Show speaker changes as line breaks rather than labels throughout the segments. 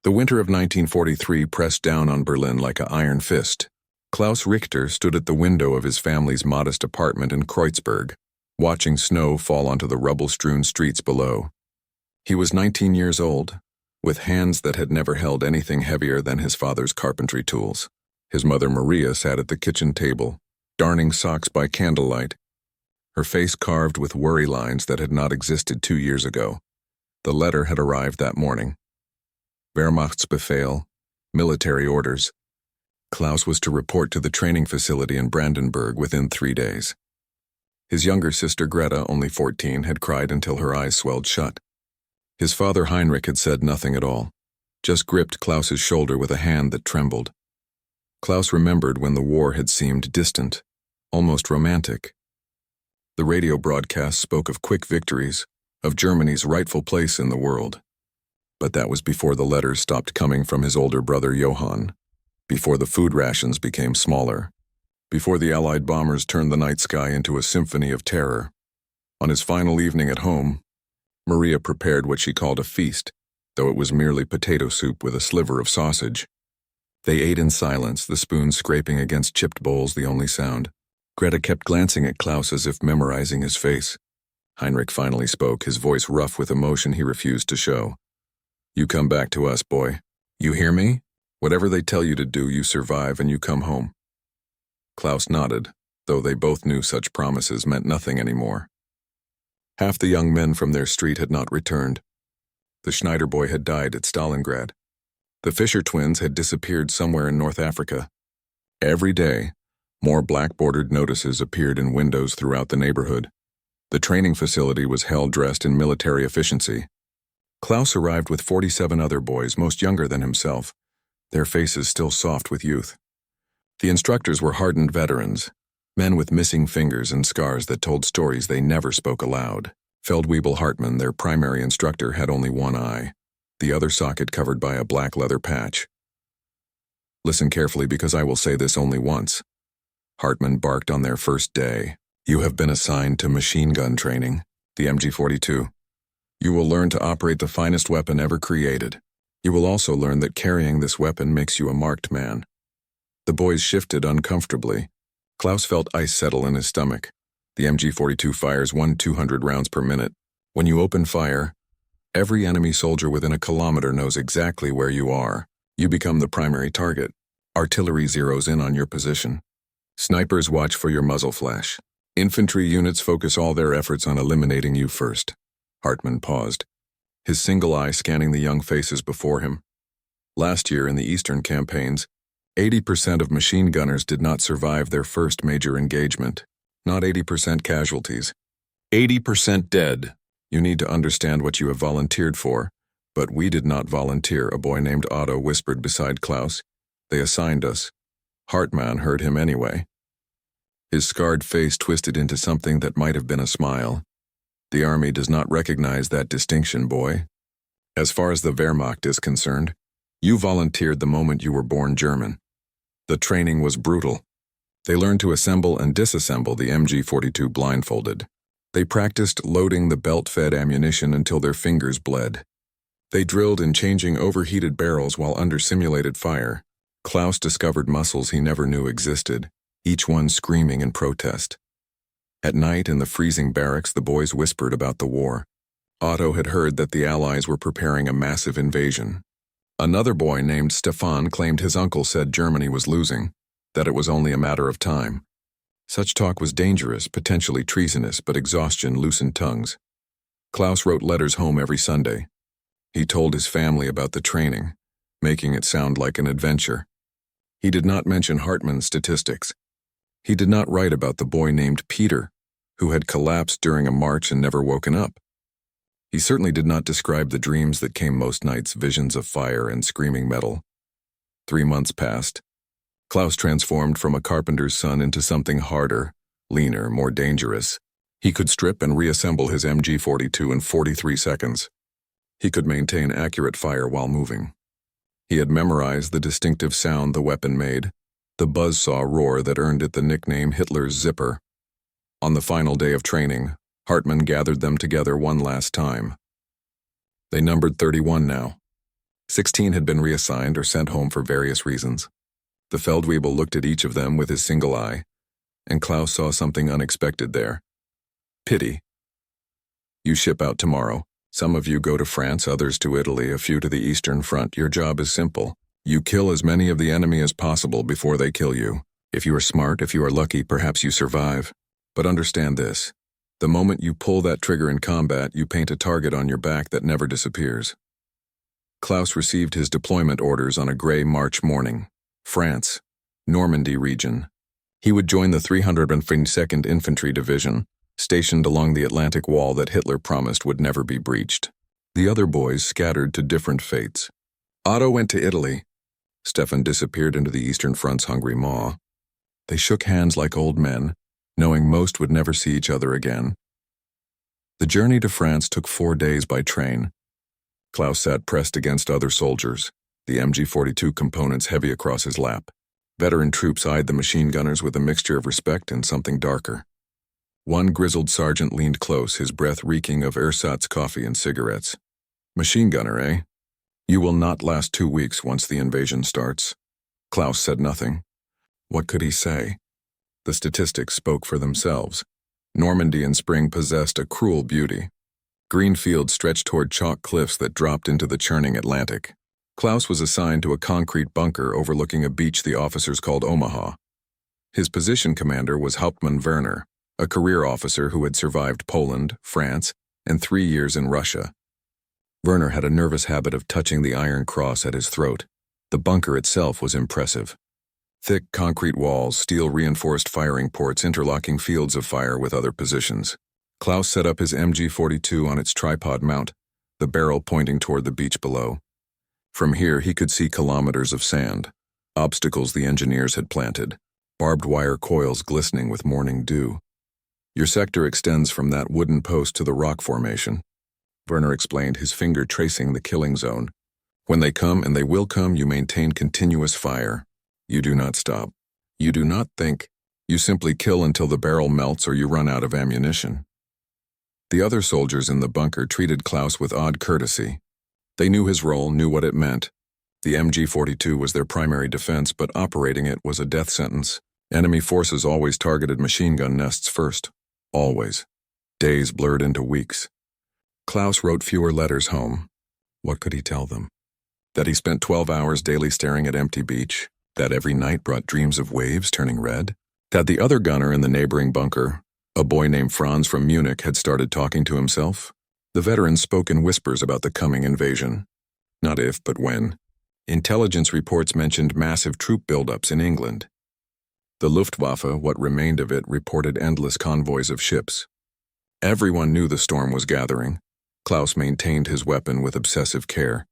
The winter of 1943 pressed down on Berlin like an iron fist. Klaus Richter stood at the window of his family's modest apartment in Kreuzberg, watching snow fall onto the rubble-strewn streets below. He was 19 years old, with hands that had never held anything heavier than his father's carpentry tools. His mother Maria sat at the kitchen table, darning socks by candlelight, her face carved with worry lines that had not existed 2 years ago. The letter had arrived that morning. Wehrmachtsbefehl, military orders. Klaus was to report to the training facility in Brandenburg within 3 days. His younger sister Greta, only 14, had cried until her eyes swelled shut. His father Heinrich had said nothing at all, just gripped Klaus's shoulder with a hand that trembled. Klaus remembered when the war had seemed distant, almost romantic. The radio broadcast spoke of quick victories, of Germany's rightful place in the world. But that was before the letters stopped coming from his older brother Johann, before the food rations became smaller, before the Allied bombers turned the night sky into a symphony of terror. On his final evening at home, Maria prepared what she called a feast, though it was merely potato soup with a sliver of sausage. They ate in silence, the spoon scraping against chipped bowls the only sound. Greta kept glancing at Klaus as if memorizing his face. Heinrich finally spoke, his voice rough with emotion he refused to show. "You come back to us, boy. You hear me? Whatever they tell you to do, you survive and you come home." Klaus nodded, though they both knew such promises meant nothing anymore. Half the young men from their street had not returned. The Schneider boy had died at Stalingrad. The Fischer twins had disappeared somewhere in North Africa. Every day, more black-bordered notices appeared in windows throughout the neighborhood. The training facility was hell dressed in military efficiency. Klaus arrived with 47 other boys, most younger than himself, their faces still soft with youth. The instructors were hardened veterans, men with missing fingers and scars that told stories they never spoke aloud. Feldwebel Hartmann, their primary instructor, had only one eye, the other socket covered by a black leather patch. "Listen carefully, because I will say this only once," Hartmann barked on their first day. "You have been assigned to machine gun training, the MG42. You will learn to operate the finest weapon ever created. You will also learn that carrying this weapon makes you a marked man." The boys shifted uncomfortably. Klaus felt ice settle in his stomach. The MG42 fires 200 rounds per minute. When you open fire, every enemy soldier within a kilometer knows exactly where you are. You become the primary target. Artillery zeroes in on your position. Snipers watch for your muzzle flash. Infantry units focus all their efforts on eliminating you first. Hartmann paused, his single eye scanning the young faces before him. Last year in the Eastern campaigns, 80% of machine gunners did not survive their first major engagement. Not 80% casualties. 80% dead. You need to understand what you have volunteered for. But we did not volunteer, a boy named Otto whispered beside Klaus. They assigned us. Hartmann heard him anyway. His scarred face twisted into something that might have been a smile. The army does not recognize that distinction, boy. As far as the Wehrmacht is concerned, you volunteered the moment you were born German. The training was brutal. They learned to assemble and disassemble the MG42 blindfolded. They practiced loading the belt-fed ammunition until their fingers bled. They drilled in changing overheated barrels while under simulated fire. Klaus discovered muscles he never knew existed, each one screaming in protest. At night in the freezing barracks, the boys whispered about the war. Otto had heard that the Allies were preparing a massive invasion. Another boy named Stefan claimed his uncle said Germany was losing, that it was only a matter of time. Such talk was dangerous, potentially treasonous, but exhaustion loosened tongues. Klaus wrote letters home every Sunday. He told his family about the training, making it sound like an adventure. He did not mention Hartmann's statistics. He did not write about the boy named Peter, who had collapsed during a march and never woken up. He certainly did not describe the dreams that came most nights, visions of fire and screaming metal. 3 months passed. Klaus transformed from a carpenter's son into something harder, leaner, more dangerous. He could strip and reassemble his MG42 in 43 seconds. He could maintain accurate fire while moving. He had memorized the distinctive sound the weapon made, the buzzsaw roar that earned it the nickname Hitler's Zipper. On the final day of training, Hartmann gathered them together one last time. They numbered 31 now. 16 had been reassigned or sent home for various reasons. The Feldwebel looked at each of them with his single eye, and Klaus saw something unexpected there. Pity. You ship out tomorrow. Some of you go to France, others to Italy, a few to the Eastern Front. Your job is simple. You kill as many of the enemy as possible before they kill you. If you are smart, if you are lucky, perhaps you survive. But understand this. The moment you pull that trigger in combat, you paint a target on your back that never disappears. Klaus received his deployment orders on a gray March morning. France, Normandy region. He would join the 352nd Infantry Division, stationed along the Atlantic Wall that Hitler promised would never be breached. The other boys scattered to different fates. Otto went to Italy. Stefan disappeared into the Eastern Front's hungry maw. They shook hands like old men, knowing most would never see each other again. The journey to France took 4 days by train. Klaus sat pressed against other soldiers, the MG42 components heavy across his lap. Veteran troops eyed the machine gunners with a mixture of respect and something darker. One grizzled sergeant leaned close, his breath reeking of ersatz coffee and cigarettes. Machine gunner, eh? You will not last 2 weeks once the invasion starts. Klaus said nothing. What could he say? The statistics spoke for themselves. Normandy in spring possessed a cruel beauty. Green fields stretched toward chalk cliffs that dropped into the churning Atlantic. Klaus was assigned to a concrete bunker overlooking a beach the officers called Omaha. His position commander was Hauptmann Werner, a career officer who had survived Poland, France, and 3 years in Russia. Werner had a nervous habit of touching the iron cross at his throat. The bunker itself was impressive. Thick concrete walls, steel-reinforced firing ports interlocking fields of fire with other positions. Klaus set up his MG42 on its tripod mount, the barrel pointing toward the beach below. From here he could see kilometers of sand, obstacles the engineers had planted, barbed wire coils glistening with morning dew. Your sector extends from that wooden post to the rock formation. Werner explained, his finger tracing the killing zone. When they come, and they will come, you maintain continuous fire. You do not stop. You do not think. You simply kill until the barrel melts or you run out of ammunition. The other soldiers in the bunker treated Klaus with odd courtesy. They knew his role, knew what it meant. The MG42 was their primary defense, but operating it was a death sentence. Enemy forces always targeted machine gun nests first. Always. Days blurred into weeks. Klaus wrote fewer letters home. What could he tell them? That he spent 12 hours daily staring at empty beach? That every night brought dreams of waves turning red? That the other gunner in the neighboring bunker, a boy named Franz from Munich, had started talking to himself? The veterans spoke in whispers about the coming invasion. Not if, but when. Intelligence reports mentioned massive troop buildups in England. The Luftwaffe, what remained of it, reported endless convoys of ships. Everyone knew the storm was gathering. Klaus maintained his weapon with obsessive care.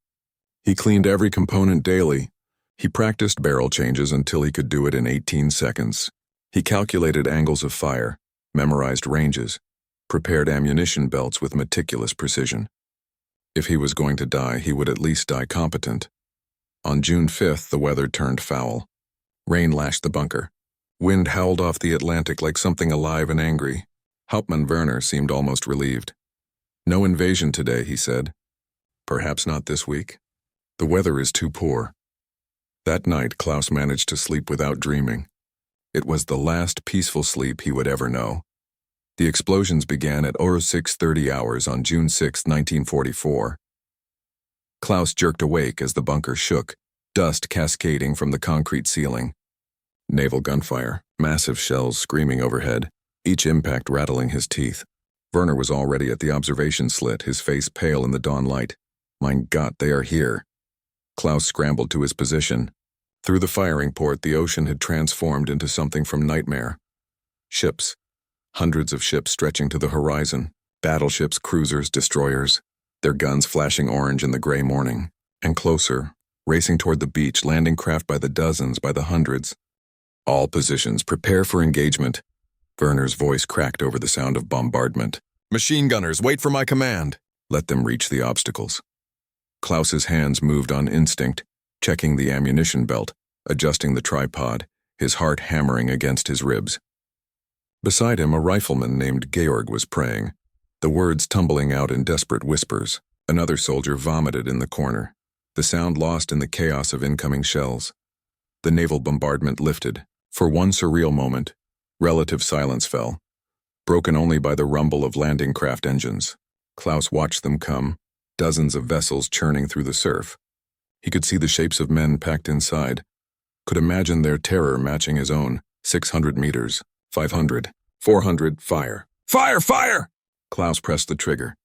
He cleaned every component daily. He practiced barrel changes until he could do it in 18 seconds. He calculated angles of fire, memorized ranges, prepared ammunition belts with meticulous precision. If he was going to die, he would at least die competent. On June 5th, the weather turned foul. Rain lashed the bunker. Wind howled off the Atlantic like something alive and angry. Hauptmann Werner seemed almost relieved. No invasion today, he said. Perhaps not this week. The weather is too poor. That night, Klaus managed to sleep without dreaming. It was the last peaceful sleep he would ever know. The explosions began at 06:30 hours on June 6, 1944. Klaus jerked awake as the bunker shook, dust cascading from the concrete ceiling. Naval gunfire, massive shells screaming overhead, each impact rattling his teeth. Werner was already at the observation slit, his face pale in the dawn light. Mein Gott, they are here. Klaus scrambled to his position. Through the firing port, the ocean had transformed into something from nightmare. Ships. Hundreds of ships stretching to the horizon. Battleships, cruisers, destroyers. Their guns flashing orange in the gray morning. And closer, racing toward the beach, landing craft by the dozens, by the hundreds. All positions, prepare for engagement. Werner's voice cracked over the sound of bombardment. Machine gunners, wait for my command. Let them reach the obstacles. Klaus's hands moved on instinct, checking the ammunition belt, adjusting the tripod, his heart hammering against his ribs. Beside him, a rifleman named Georg was praying, the words tumbling out in desperate whispers. Another soldier vomited in the corner. the sound lost in the chaos of incoming shells. The naval bombardment lifted. For one surreal moment, relative silence fell, broken only by the rumble of landing craft engines. Klaus watched them come, dozens of vessels churning through the surf. He could see the shapes of men packed inside, could imagine their terror matching his own. 600 meters, 500, 400, fire. Fire! Fire! Klaus pressed the trigger.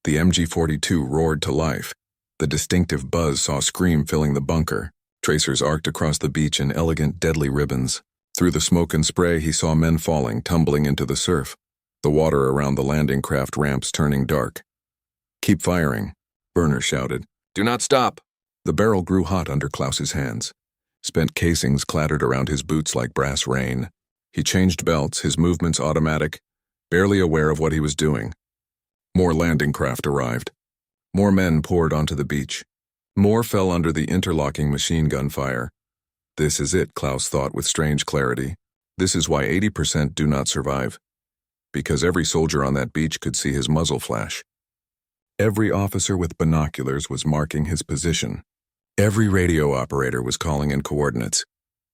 The MG42 roared to life. The distinctive buzz saw scream filling the bunker. Tracers arced across the beach in elegant, deadly ribbons. Through the smoke and spray, he saw men falling, tumbling into the surf. The water around the landing craft ramps turning dark. Keep firing, Werner shouted. Do not stop. The barrel grew hot under Klaus's hands. Spent casings clattered around his boots like brass rain. He changed belts, his movements automatic, barely aware of what he was doing. More landing craft arrived. More men poured onto the beach. More fell under the interlocking machine gun fire. This is it, Klaus thought with strange clarity. This is why 80% do not survive. Because every soldier on that beach could see his muzzle flash. Every officer with binoculars was marking his position. Every radio operator was calling in coordinates.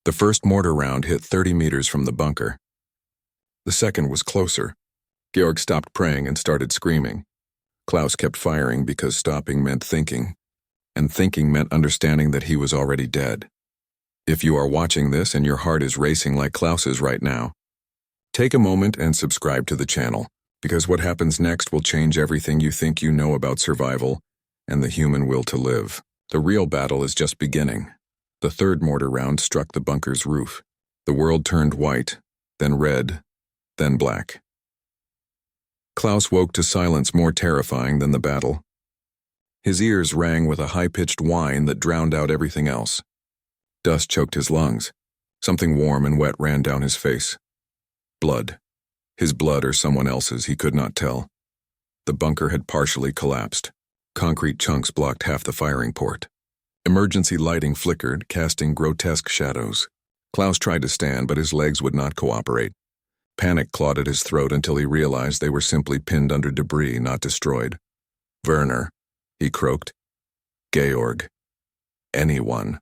The first mortar round hit 30 meters from the bunker. The second was closer. Georg stopped praying and started screaming. Klaus kept firing because stopping meant thinking, and thinking meant understanding that he was already dead. If you are watching this and your heart is racing like Klaus's right now, take a moment and subscribe to the channel, because what happens next will change everything you think you know about survival and the human will to live. The real battle is just beginning. The third mortar round struck the bunker's roof. The world turned white, then red, then black. Klaus woke to silence more terrifying than the battle. His ears rang with a high-pitched whine that drowned out everything else. Dust choked his lungs. Something warm and wet ran down his face. Blood. His blood or someone else's, he could not tell. The bunker had partially collapsed. Concrete chunks blocked half the firing port. Emergency lighting flickered, casting grotesque shadows. Klaus tried to stand, but his legs would not cooperate. Panic clawed at his throat until he realized they were simply pinned under debris, not destroyed. Werner, he croaked. Georg. Anyone.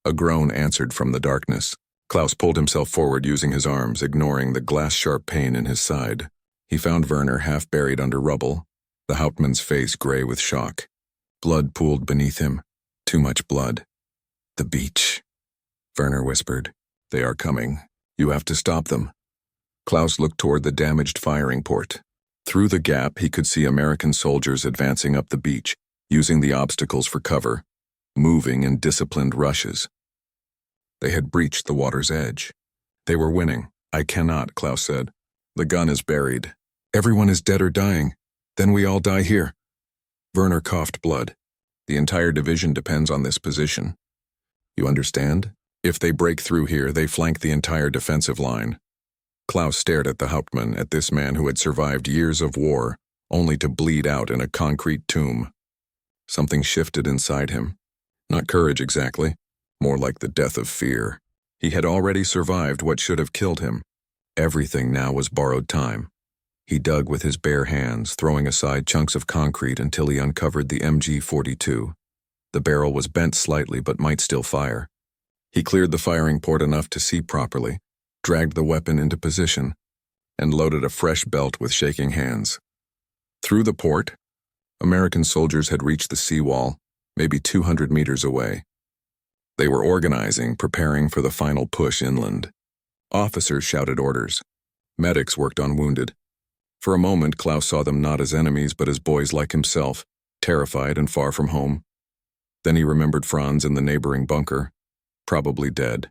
A groan answered from the darkness. Klaus pulled himself forward using his arms, ignoring the glass-sharp pain in his side. He found Werner half buried under rubble, the Hauptmann's face gray with shock. Blood pooled beneath him. Too much blood. The beach. Werner whispered. They are coming. You have to stop them. Klaus looked toward the damaged firing port. Through the gap, he could see American soldiers advancing up the beach, using the obstacles for cover, moving in disciplined rushes. They had breached the water's edge. They were winning. I cannot, Klaus said. The gun is buried. Everyone is dead or dying. Then we all die here. Werner coughed blood. The entire division depends on this position. You understand? If they break through here, they flank the entire defensive line. Klaus stared at the Hauptmann, at this man who had survived years of war, only to bleed out in a concrete tomb. Something shifted inside him. Not courage exactly, more like the death of fear. He had already survived what should have killed him. Everything now was borrowed time. He dug with his bare hands, throwing aside chunks of concrete until he uncovered the MG42. The barrel was bent slightly but might still fire. He cleared the firing port enough to see properly, dragged the weapon into position, and loaded a fresh belt with shaking hands. Through the port, American soldiers had reached the seawall, maybe 200 meters away. They were organizing, preparing for the final push inland. Officers shouted orders. Medics worked on wounded. For a moment, Klaus saw them not as enemies but as boys like himself, terrified and far from home. Then he remembered Franz in the neighboring bunker, probably dead.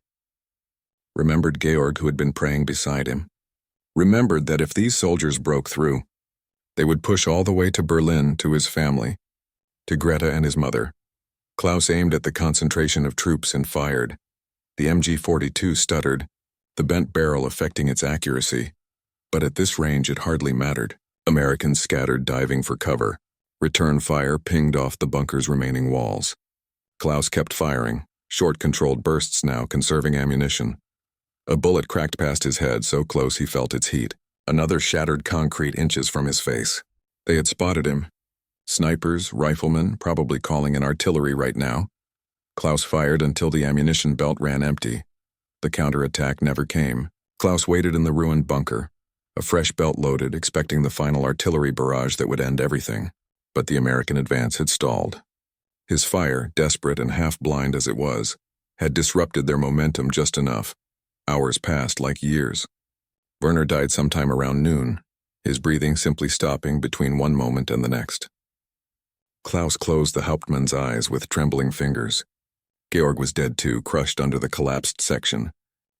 Remembered Georg who had been praying beside him. Remembered that if these soldiers broke through, they would push all the way to Berlin to his family, to Greta and his mother. Klaus aimed at the concentration of troops and fired. The MG42 stuttered, the bent barrel affecting its accuracy. But at this range it hardly mattered. Americans scattered, diving for cover. Return fire pinged off the bunker's remaining walls. Klaus kept firing, short controlled bursts now, conserving ammunition. A bullet cracked past his head, so close he felt its heat. Another shattered concrete inches from his face. They had spotted him. Snipers, riflemen, probably calling in artillery right now. Klaus fired until the ammunition belt ran empty. The counterattack never came. Klaus waited in the ruined bunker, a fresh belt loaded, expecting the final artillery barrage that would end everything. But the American advance had stalled. His fire, desperate and half-blind as it was, had disrupted their momentum just enough. Hours passed like years. Werner died sometime around noon, his breathing simply stopping between one moment and the next. Klaus closed the Hauptmann's eyes with trembling fingers. Georg was dead too, crushed under the collapsed section.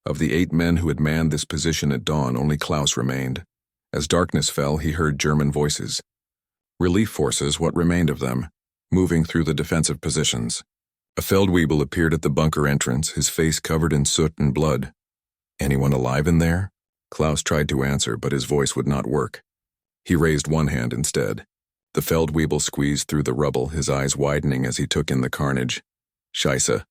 Of the 8 men who had manned this position at dawn, only Klaus remained. As darkness fell, he heard German voices. Relief forces, what remained of them, moving through the defensive positions. A Feldwebel appeared at the bunker entrance, his face covered in soot and blood. Anyone alive in there? Klaus tried to answer, but his voice would not work. He raised one hand instead. The Feldwebel squeezed through the rubble, his eyes widening as he took in the carnage. Scheisse.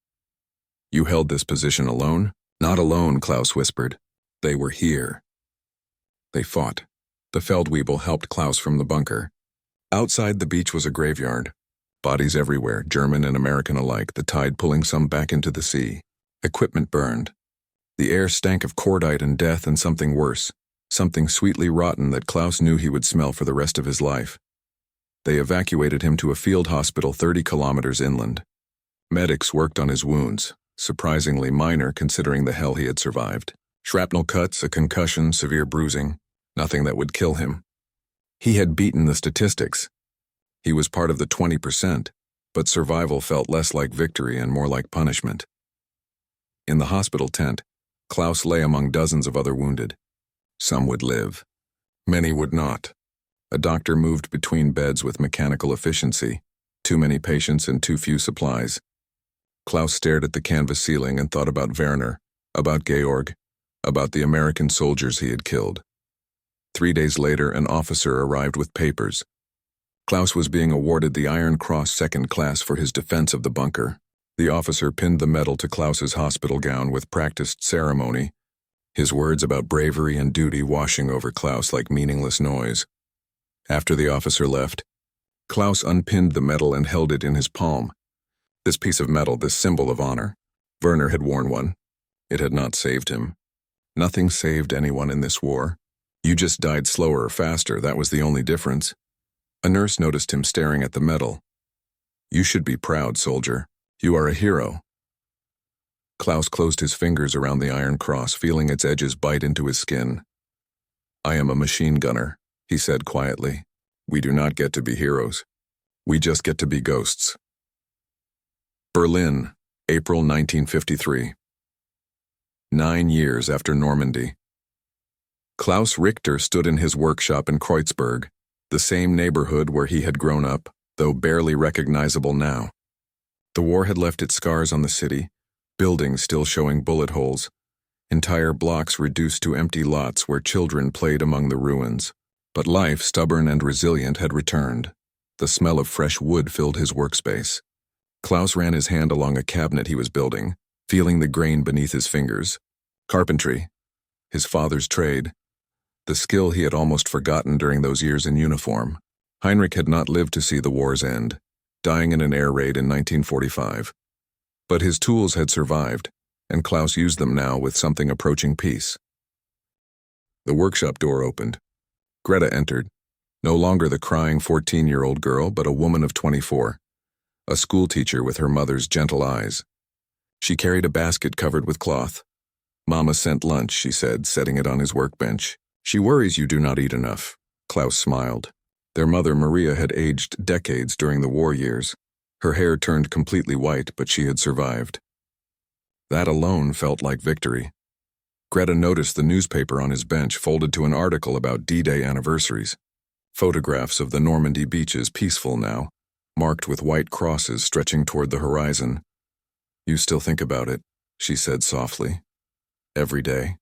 You held this position alone? Not alone, Klaus whispered. They were here. They fought. The Feldwebel helped Klaus from the bunker. Outside the beach was a graveyard. Bodies everywhere, German and American alike, the tide pulling some back into the sea. Equipment burned. The air stank of cordite and death and something worse, something sweetly rotten that Klaus knew he would smell for the rest of his life. They evacuated him to a field hospital 30 kilometers inland. Medics worked on his wounds, surprisingly minor considering the hell he had survived. Shrapnel cuts, a concussion, severe bruising, nothing that would kill him. He had beaten the statistics. He was part of the 20%, but survival felt less like victory and more like punishment. In the hospital tent, Klaus lay among dozens of other wounded. Some would live. Many would not. A doctor moved between beds with mechanical efficiency. Too many patients and too few supplies. Klaus stared at the canvas ceiling and thought about Werner, about Georg, about the American soldiers he had killed. 3 days later, an officer arrived with papers. Klaus was being awarded the Iron Cross Second Class for his defense of the bunker. The officer pinned the medal to Klaus's hospital gown with practiced ceremony, his words about bravery and duty washing over Klaus like meaningless noise. After the officer left, Klaus unpinned the medal and held it in his palm. This piece of metal, this symbol of honor. Werner had worn one. It had not saved him. Nothing saved anyone in this war. You just died slower or faster, that was the only difference. A nurse noticed him staring at the medal. You should be proud, soldier. You are a hero. Klaus closed his fingers around the Iron Cross, feeling its edges bite into his skin. I am a machine gunner, he said quietly. We do not get to be heroes. We just get to be ghosts. Berlin, April 1953. 9 years after Normandy. Klaus Richter stood in his workshop in Kreuzberg, the same neighborhood where he had grown up, though barely recognizable now. The war had left its scars on the city, buildings still showing bullet holes, entire blocks reduced to empty lots where children played among the ruins. But life, stubborn and resilient, had returned. The smell of fresh wood filled his workspace. Klaus ran his hand along a cabinet he was building, feeling the grain beneath his fingers. Carpentry, his father's trade, the skill he had almost forgotten during those years in uniform. Heinrich had not lived to see the war's end, dying in an air raid in 1945. But his tools had survived, and Klaus used them now with something approaching peace. The workshop door opened. Greta entered, no longer the crying 14-year-old girl, but a woman of 24, a schoolteacher with her mother's gentle eyes. She carried a basket covered with cloth. Mama sent lunch, she said, setting it on his workbench. She worries you do not eat enough. Klaus smiled. Their mother, Maria, had aged decades during the war years. Her hair turned completely white, but she had survived. That alone felt like victory. Greta noticed the newspaper on his bench folded to an article about D-Day anniversaries. Photographs of the Normandy beaches, peaceful now, marked with white crosses stretching toward the horizon. You still think about it, she said softly. Every day,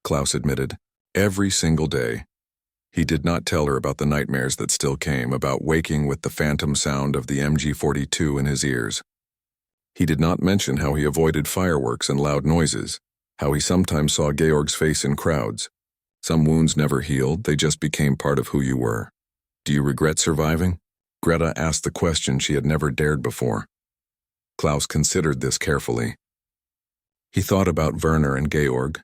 Klaus admitted. Every single day. He did not tell her about the nightmares that still came, about waking with the phantom sound of the MG42 in his ears. He did not mention how he avoided fireworks and loud noises, how he sometimes saw Georg's face in crowds. Some wounds never healed, they just became part of who you were. Do you regret surviving? Greta asked the question she had never dared before. Klaus considered this carefully. He thought about Werner and Georg,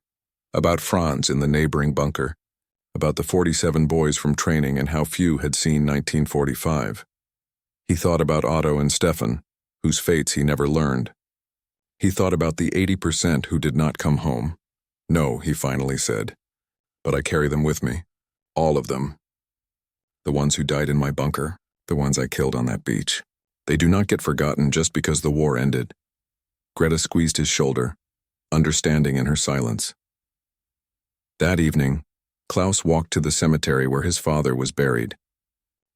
about Franz in the neighboring bunker, about the 47 boys from training and how few had seen 1945. He thought about Otto and Stefan, whose fates he never learned. He thought about the 80% who did not come home. No, he finally said, but I carry them with me, all of them. The ones who died in my bunker, the ones I killed on that beach. They do not get forgotten just because the war ended. Greta squeezed his shoulder, understanding in her silence. That evening, Klaus walked to the cemetery where his father was buried.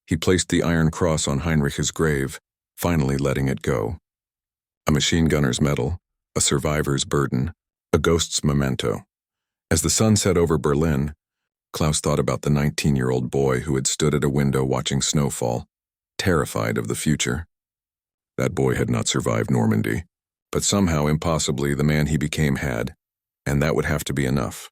He placed the iron cross on Heinrich's grave, finally letting it go. A machine gunner's medal, a survivor's burden, a ghost's memento. As the sun set over Berlin, Klaus thought about the 19-year-old boy who had stood at a window watching snowfall, terrified of the future. That boy had not survived Normandy, but somehow impossibly the man he became had, and that would have to be enough.